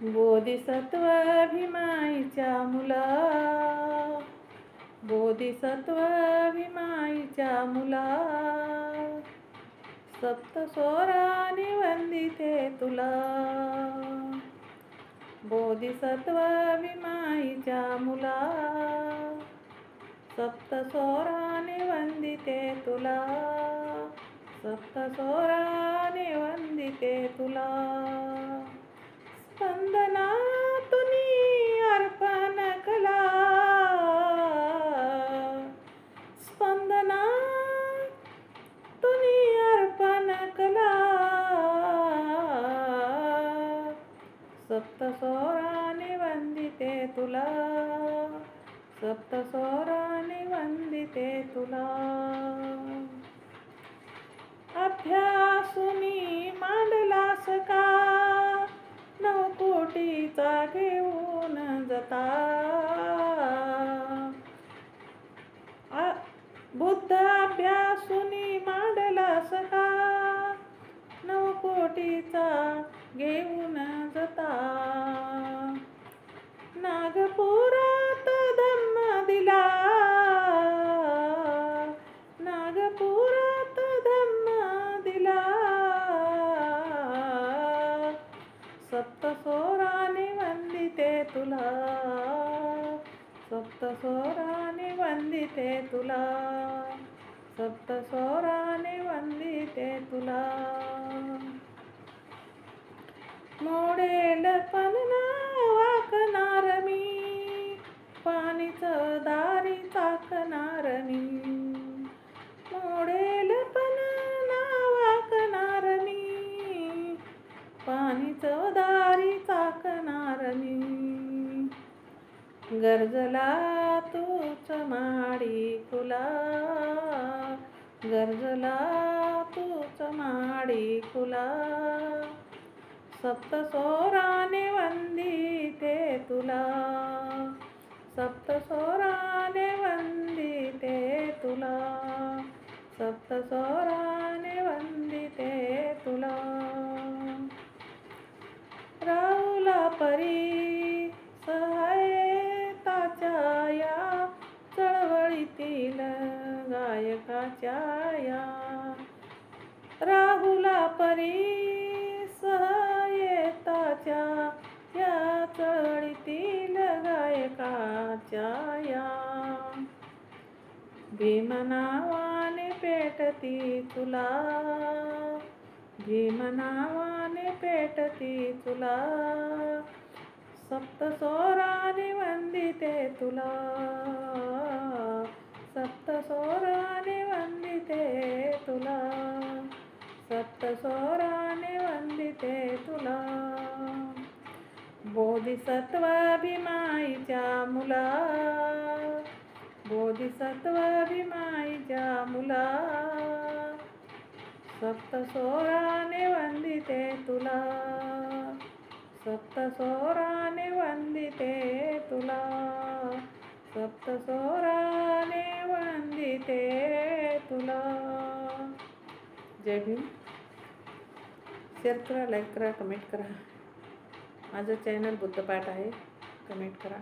बोधिसत्व भीमाईच्या मुला, बोधिसत्व भीमाईच्या मुला, सप्तस्वराने वंदिते तुला. बोधिसत्व भीमाईच्या मुला, सप्तस्वराने वंदिते तुला, सप्तस्वराने वंदिते तुला. स्पंदनातुनी अर्पण कला, स्पंदनातुनी अर्पण कला, सप्तस्वराने वंदिते तुला, सप्तस्वराने वंदिते तुला. अभ्यासुनी मांडलास का नवकोटीचा घेऊन जता, बुद्ध अभ्यासुनी मांडलास का नवकोटीचा घेऊन जता. नागपुरात धम्म दिला, नागपुरात धम्म दिला, सप्तस्वराने वंदिते तुला, सप्तस्वराने वंदिते तुला, सप्तस्वराने वंदिते तुला. मोडेल पण वाकणार मी, पाणीच दारी चाकणार मी. मोडेल पण वाकणार मी, पाणीच दारी चाकणार मी. गरजला तूच माडी खुला, गरजला तूच माडी खुला, सप्तस्वराने वंदिते तुला, सप्तस्वराने वंदिते तुला, सप्तस्वराने वंदिते तुला. राहुला परी सहायताच्या या चळवळीतील गायकाच्या या, राहुला परी सहायताच्या या चळवळीतील गायकाच्या या. भीम नावाने पेटती तुला, भीम नावाने पेटती तुला, सप्तस्वराने वंदिते तुला, सप्तस्वराने वंदिते तुला, सप्तस्वराने वंदिते तुला. बोधिसत्व भीमाईच्या मुला, बोधिसत्व भीमाईच्या मुला, सप्तस्वराने वंदिते तुला, सप्तस्वराने वंदिते तुला, सप्तस्वराने वंदिते तुला. जय भीम. शेअर करा, लाईक करा, कमेंट करा. माझं चॅनल बुद्धपाठ आहे. कमेंट करा.